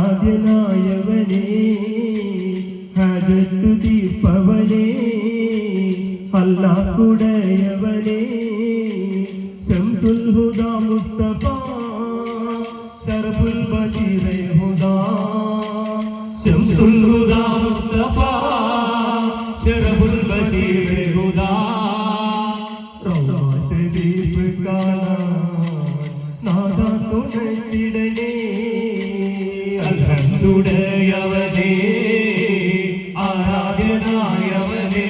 ആരാധ്യനായവനേ ഹജത്ത് തീർപ്പവനേ അല്ലാഹുടയവനേ ശംസുൽ ഹുദാ മുസ്തഫ ശറഫുൽ ബശീറേ ഹുദാ ശംസുൽ ഹുദാ മുസ്തഫ ശറഫുൽ ബശീറേ ഹുദാ റൗദ ശരീഫ് നാദാ തുണച്ചിടണേ അൽഹംദുലില്ലാഹ് ആരാധ്യനായവനേ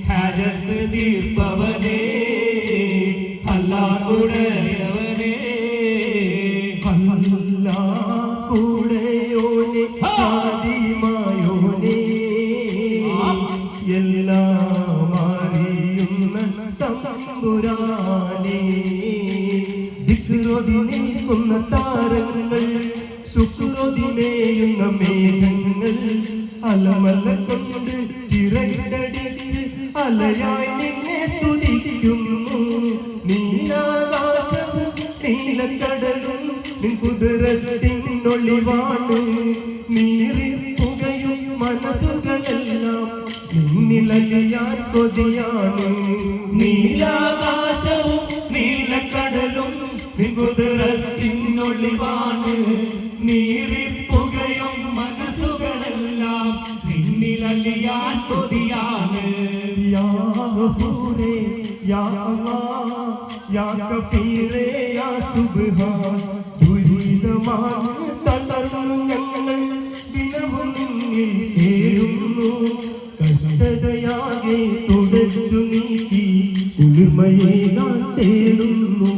ഹജത്ത് തീർപ്പവനേ അല്ലാഹുടയവനേ അല്ലാഹുടയോനേ ആദിമായോനേ എല്ലാം അറിയുന്ന തമ്പുരാനേ ദിക്റോതി നിൽക്കുന്ന താരങ്ങൾ ശുക്രോതിമേയുന്ന മേഘങ്ങൾ അലമല കൊണ്ട് ചിറകടിച്ച് അലയായി നിന്നെ സ്തുതിക്കുന്നു നീലാകാശവും നീലക്കടലും നിൻ കുതിരത്തിനൊളിവാണ് നീറിൽ പുകയും മനസ്സുകളെല്ലാം നിന്നിലലിയാൻ കൊതിയാണ് നീലാകാശവും നീലക്കടലും നിൻ കുതിരത്തിനൊളിവാണ് നീറിപ്പുകയും മനസ്സുകളെല്ലാം നിന്നിലലിയാൻ കൊതിയാണ് യാ ഗഫൂറേ യാ അല്ലാഹ് യാ കബീറേ യാ സുബ്ഹാൻ ദുരിതമാണ് തളർന്നു ഞങ്ങൾ ദിനവും നിന്നിൽ തേടുന്നു കഷ്ടതയാകെ തുടച്ചു നീക്കി കുളിർമയേകാൻ തേടുന്നു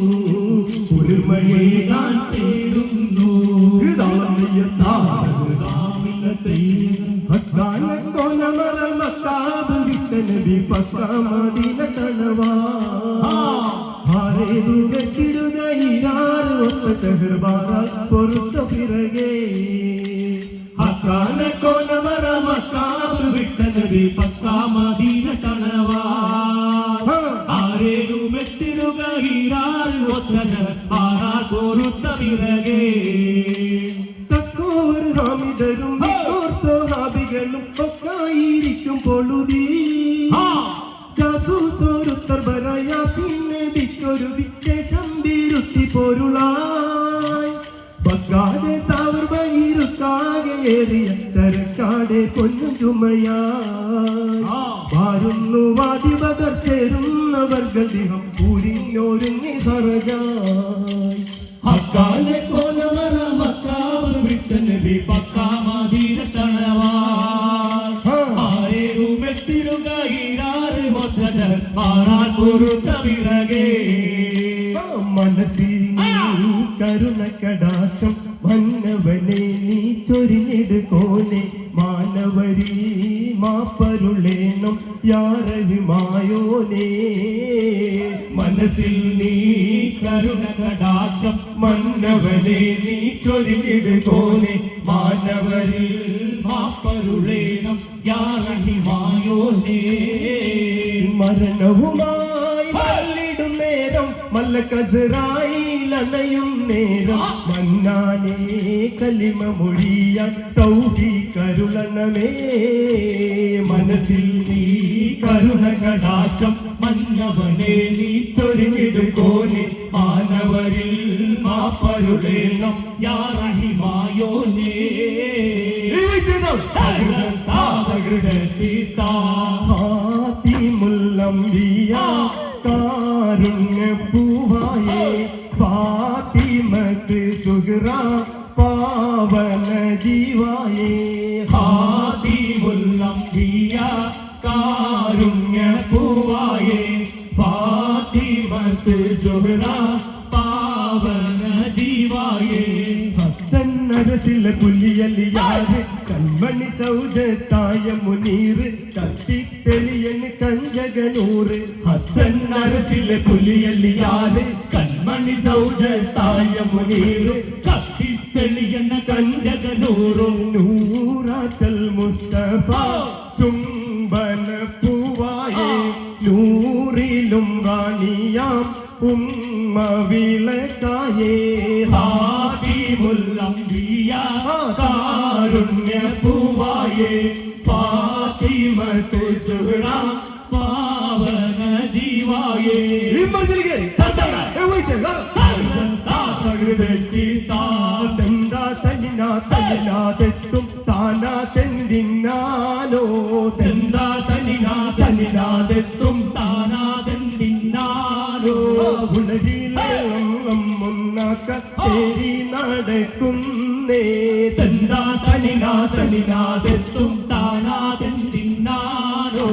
കുളിർമയേകാൻ തേടുന്നു പൊറുത്ത പിറകെ ഹക്കാന കോനമറ മക്കാബ് വിട്ട നബി പക്കാ മദീന തണവാ ആരേലും എത്തിടുക ഈരാറ് ഒത്തന ആരാ പൊറുത്ത പിറകെ തക്കോർ ഹാമിദരും സ്വഹാബികളും ഒക്കായിരിക്കും പൊളുതി ജാസൂസോരുത്തർ ബറയാസിൻ നബിക്കൊരു വിശേഷം ബിരുത്തി പൊരുളായി ബഗ്ഗാദെ സാവർ ബഹിറുക്കാകേറിയ ചരക്കാടെ പൊന്നു ചുമയായി വാരുന്നു വാദി ബദർ ചേരുന്നവർകൾ ദിനം പൂരിഞ്ഞോരുങ്ങി ഹറജായി ഹക്കാനെ കോനമറ മക്കാബ് വിട്ട നബി പക്കാ മദീന തണവാ ആരേലും എത്തിടുക ഈരാറ് ഒറ്റ ആരാ പൊറുത്ത പിറകെ മനസ്സിൽ കരുണക്കടാക്ഷം മന്നവനെ നീ ചൊരിഞ്ഞെടുക്കോനെ മാനവരീ മാപ്പരുളേണം യാരഹിമായോനേ മനസ്സിൽ നീ കരുണകടാക്ഷം മന്നവനെ നീ ചൊരിഞ്ഞെടുക്കോനെ മാനവരിൽ മാപ്പരുളേണം യാരഹിമായോനേ മരണവുമായി വല്ലിടും നേരം മല്ലക്കസറായിലണയും നേരം മന്നാനേ കലിമ മൊഴിയാൻ തൗഫീഖ് കരുളണമേ മനസ്സിൽ നീ കരുണകടാക്ഷം മന്നവനെ നീ ചൊരിഞ്ഞെടുക്കോനെ മാനവരിൽ മാപ്പരുളേണം യാ റഹിമായോനേ ഖാതിമുൽ അംബിയ കാരുണ്യപൂവായേ ഫാത്തിമത്ത് സുഹ്റ പാവന ജീവായേ ഖാതിമുൽ അംബിയ കാരുണ്യപൂവായേ ഫാത്തിമത്ത് സുഹ്റ പാവന ജീവായേ ഭക്തന്നരസിലെ പുലിയലിയാറ് കൺമണി സൗജത്തായ മുനീറ് കത്തിത്തെളിയന് കഞ്ചകനൂറ് ഹസൻ അരസിലെ പുലിയലിയാറ് കൺമണി സൗജത്തായ മുനീറ് കത്തിത്തെളിയന കഞ്ചകനൂറും നൂറാത്തൽ മുസ്തഫ ചുംബന പൂവായേ നൂറിലും റാണിയാം ഉമ്മ വിളക്കായേ ഖാതിമുൽ അംബിയ കാരുണ്യപൂവായേ ഫാത്തിമത്ത് സുഹ്റ പാവന ജീവായേ തെത്തും താനാ തെന്തിന്നാനോ തെന്താ തനിനാതെത്തും താനാതെന്തിന്നാലോ ഉലകിലും തേരി നടക്കുന്നേ തെന്താ തനിനാതെത്തും താനാതെന്തിന്നാലോ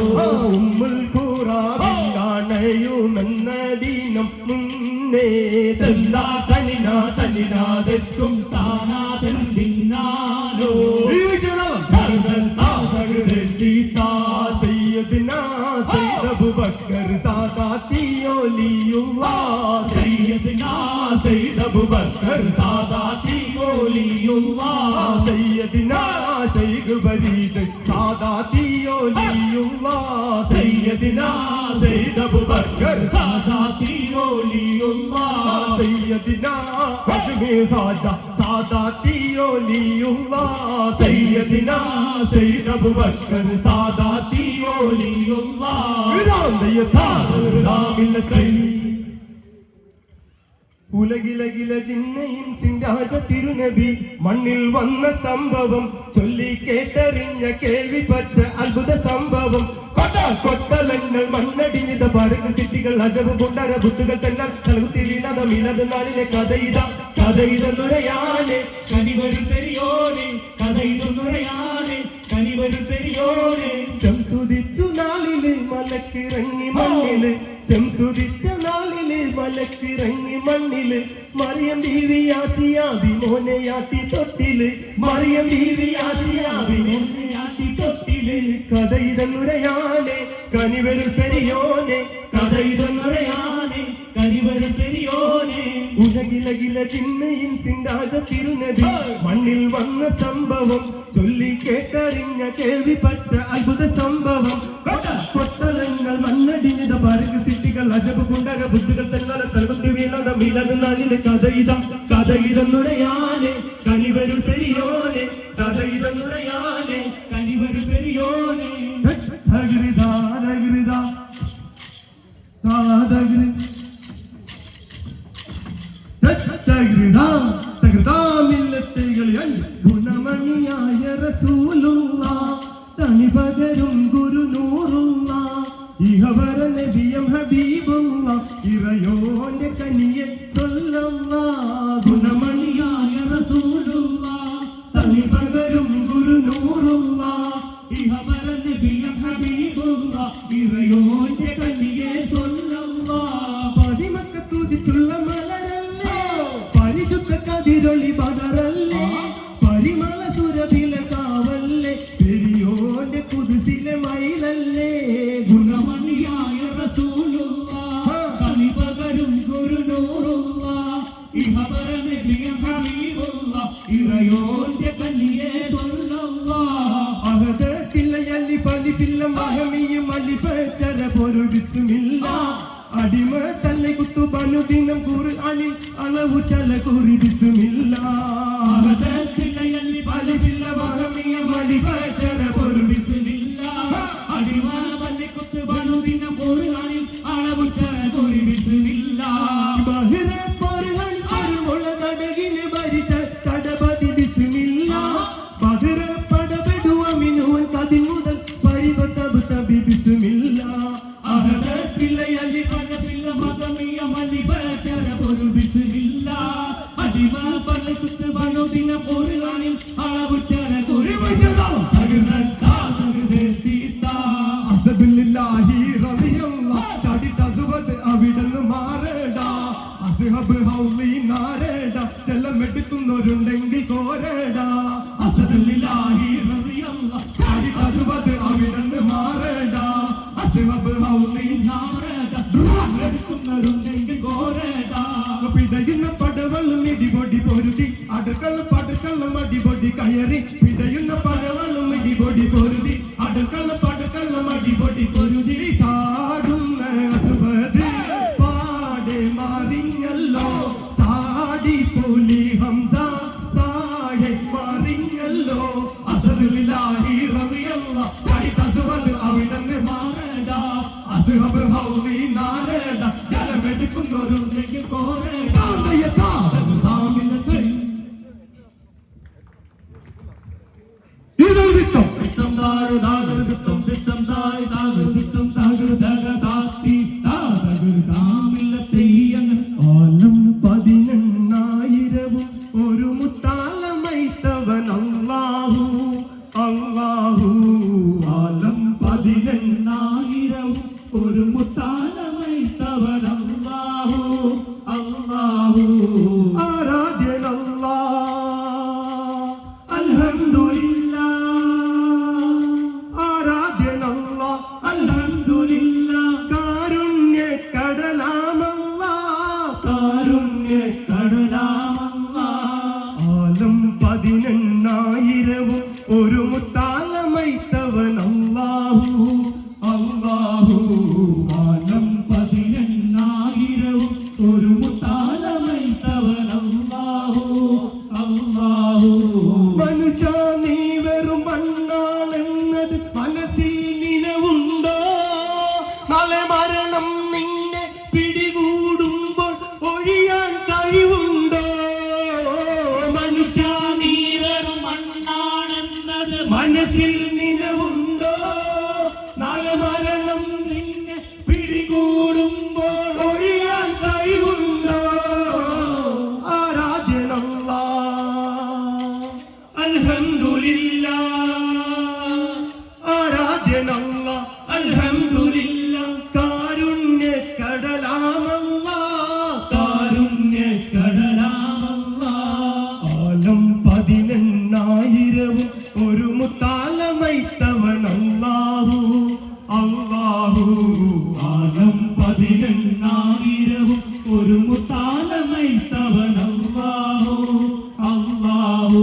ഉമ്മുൽ ഖുറാബിലാണയുമെന്നതിനും മുന്നേ തെന്താ തനിനാതെത്തും താനാതെന്തിന്നാലോ സയ്യിദ്നാ സയ്യിദ് അബൂബക്കർ സാദാത്തിയോലിയുള്ളാഹ് സയ്യിദ്നാ സയ്യിദ് അബൂബക്കർ സാദാത്തിയോലിയുള്ളാഹ് സയ്യിദ്നാ ശൈഖ് ബരീദ് സാദാത്തിയോലിയുള്ളാഹ് സയ്യിദ്നാ സയ്യിദ് അബൂബക്കർ സാദാത്തിയോലിയുള്ളാഹ് സയ്യിദ്നാ അജ്മീർ ഖാജ സാദാത്തിയോലിയുള്ളാഹ് സയ്യിദ്നാ സയ്യിദ് അബൂബക്കർ സാദാത്തിയോലിയുള്ളാഹ് ഉലകിലകില ജിന്നയിൻ സിംഗാജ തിരുനബി മണ്ണിൽ വന്ന സംഭവം ചൊല്ലി കേട്ടറിഞ്ഞ കേൾവിപ്പറ്റ അത്ഭുത സംഭവം കൊട്ടലങ്ങൾ മണ്ണടിഞ്ഞത് പരക്ക് ചിട്ടികൾ അജബ് കൊണ്ടര ബുദ്ധുകൾ തെന്നാൽ തലകുത്തി വീണത മീനത് നാളിലെ കഥയിതുറയാനെ കനിവരും പെരിയോനെ കഥയിതുറയാനെ കനിവരും പെരിയോനെ ശംസുദിച്ചു നാളില് മലക്കിറങ്ങി മണ്ണില് ശംസുദിച്ച നാളില് മലക്കിറങ്ങി മണ്ണില് മറിയം ബീവിയാസിയാവി മോനെയാത്തി തൊട്ടില് മറിയം ബീവിയാസിയാവി മോനെയാത്തി തൊട്ടില് കഥയിതുറയാനെ കനിവരും പെരിയോനെ കഥയിതുറയാനെ കനിവരും പെരിയോനെ ഉലകിലകില ചിന്നയിൻ സിംഗാജ തിരുനബി മണ്ണിൽ വന്ന സംഭവം ചൊല്ലി കേട്ടറിഞ്ഞ കേൾവിപ്പറ്റ അത്ഭുത സംഭവം കൊട്ടലങ്ങൾ മണ്ണടിഞ്ഞത് പരക്ക് സിട്ടികൾ അജബ് കൊണ്ടര ബുദ്ധുകൾ തെന്നാല തലകുത്തി വീണത മീനത് നാളിലെ കഥയിതുറയാനെ കനിവരും പെരിയോനെ കഥയിതുറയാനെ കനിവരും പെരിയോനെ തകൃതാ തകൃതാ താതകൃ ഗുണമണിയായ റസൂലുള്ള തണി പകരും ഗുരുനൂറുള്ള ഇഹവര നബിയം ഹബീബുള്ള ഇറയോന്റെ കനിയെ സ്വല്ലല്ലാഹ് ഗുണമണിയായ റസൂലുള്ള തണി പകരും ഗുരുനൂറുള്ള ഇഹവര നബിയം ഹബീബുള്ള ഇറയോന്റെ കനിയെ സ്വല്ലല്ലാഹ് പതിമക്കത്തുതിച്ചുള്ള മലരല്ലേ പരിശുദ്ധ കതിരൊളി പകരല്ലേ പരിമള സുരഭില കാവല്ലേ പെരിയോന്റെ കുതിസിലെ മയിലല്ലേ ഗുണമണിയായ റസൂലുള്ള തണി പകരും ഗുരുനൂറുള്ള ഇഹവര നബിയം ഹബീബുള്ള ഇറയോന്റെ കനിയെ സ്വല്ലല്ലാഹ് അഹദത്തില്ല അല്ലി പലിപ്പില്ല മഹമിയും അലിപ്പച്ചര പൊരു ബിസ്മില്ല അടിമ തല്ലെ കുത്തു ബനുദിനം ഖുർആനിൽ അളവു തല കുറി ബിസ്മില്ല അഹദത്തില്ല പലിപ്പില്ല മഹമിയും അലിപ്പച്ചര പൊരു ബിസ്മില്ല അടിമ തല്ലെ കുത്തു ബനുദിനം ഖുർആനിൽ അളവു തല കുറി ബിസ്മില്ല ബഹിരെ പൊറുഹൻ അരുമുള്ള നടകിനെ ഭരിച്ച കടപതി ബിസ്മില്ല ബഹിരെ പടപെടുവ മിനുവൻ കതിൻ മുതൽ പൊടി പൊടി പൊരുതി ചാടുന്ന അസുവത് പാടെ മാറിഞ്ഞല്ലോ ചാടി പോലി ഹംസ താഴെ മാറിഞ്ഞല്ലോ അസറിലാഹി റളിയല്ലാഹു ചാടി തസുവത് അവിടുന്ന് മാറട അസുഹബ് ഹൗലി നാരട ജലമെടുക്കുന്നൊരു കോരട ദിത്തം താഴ് താകർ ദിത്തം താഴ് താകർ ദിത്തം താകർ ദഗ താത്തി താകർ താമില്ലത്തെയ്യങ്ങ് ആലം 18,000 ഒരു മുത്താലമൈത്തവൻ അല്ലാഹു അല്ലാഹു ആലം 18,000 ഒരു മുത്താലമൈത്തവൻ അല്ലാഹു അല്ലാഹു ആരാധ്യൻ അല്ലാഹ് അൽഹംദുലില്ലാ ആരാധ്യൻ അല്ലാഹ് അൽഹംദുലില്ലാ കാരുണ്യക്കടലാമല്ലാഹ് കാരുണ്യക്കടലാമല്ലാഹ് ആലം 18,000 ഒരു മുത്താലമൈത്തവൻ അല്ലാഹു അല്ലാഹു ആലം 18,000 ഒരു മുത്താലമൈത്തവൻ അല്ലാഹു അല്ലാഹു മനുഷ്യ നീ വെറും മണ്ണാണെന്നത് മനസ്സിൽ നിലവുണ്ടോ നാളെ മരണം നിന്നെ പിടികൂടുമ്പോൾ ഒഴിയാൻ കഴിവുണ്ടോ മനുഷ്യ നീ വെറും മണ്ണാണെന്നത് മനസ്സിൽ നിലവുണ്ടോ നാളെ മരണം നിന്നെ പിടികൂടുമ്പോൾ ഒഴിയാൻ കഴിവുണ്ടോ ആരാധ്യൻ അല്ലാഹ് അൽഹംദുലില്ലാ ആരാധ്യൻ അല്ലാഹ് അൽഹംദുലില്ലാ കാരുണ്യക്കടലാമല്ലാഹ് കാരുണ്യക്കടലാമല്ലാഹ് ആലം 18,000 ഒരു മുത്താലമൈത്തവൻ അല്ലാഹു അല്ലാഹു ആലം 18,000 ഒരു മുത്താലമൈത്തവൻ അല്ലാഹു അല്ലാഹു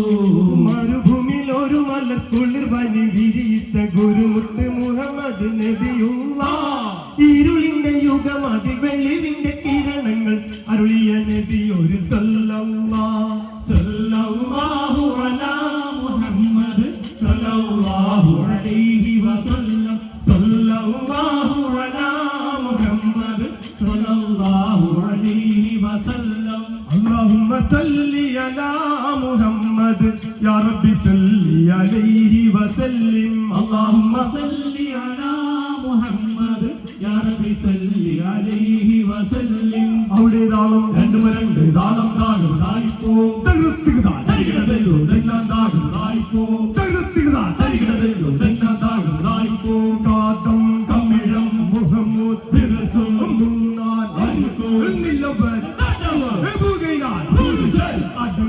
മരുഭൂമിയിൽ ഒരു മലർക്കുളിർ വനി വിരിയിച്ച ഗുരുമുത്ത് മുഹമ്മദ് നബിയുള്ളാഹ് ഇരുളിന്റെ യുഗം അതിൽ വെളിവിന്റെ കിരണങ്ങൾ അരുളിയ നബി ഒരു സല്ലല്ലാഹു അലാ മുഹമ്മദ് സല്ലല്ലാഹു അലൈഹി വസല്ലം സല്ലല്ലാഹു അലാ മുഹമ്മദ് സ്വല്ലല്ലാഹു അലൈഹി വസല്ലം اللهم صل على محمد يا رب صل عليه وسلم اللهم صل على محمد يا رب صل عليه وسلم അവിടെ താളം രണ്ട് താളം താഴും തായിപ്പോ തകർത്തികതാ തരികിടതല്ലോ തെന്നാൻ താഴും തായിപ്പോ തകർത്തികതാ തരികിടതല്ലോ തെന്നാൻ താഴും തായിപ്പോ കാതം തമിഴം മുഹമ്മദ് ദിവസം മുന്നാൻ അരിക്കോ നില്ലവൻ തടവ എബുകൈനാൻ പുരുഷൻ അത്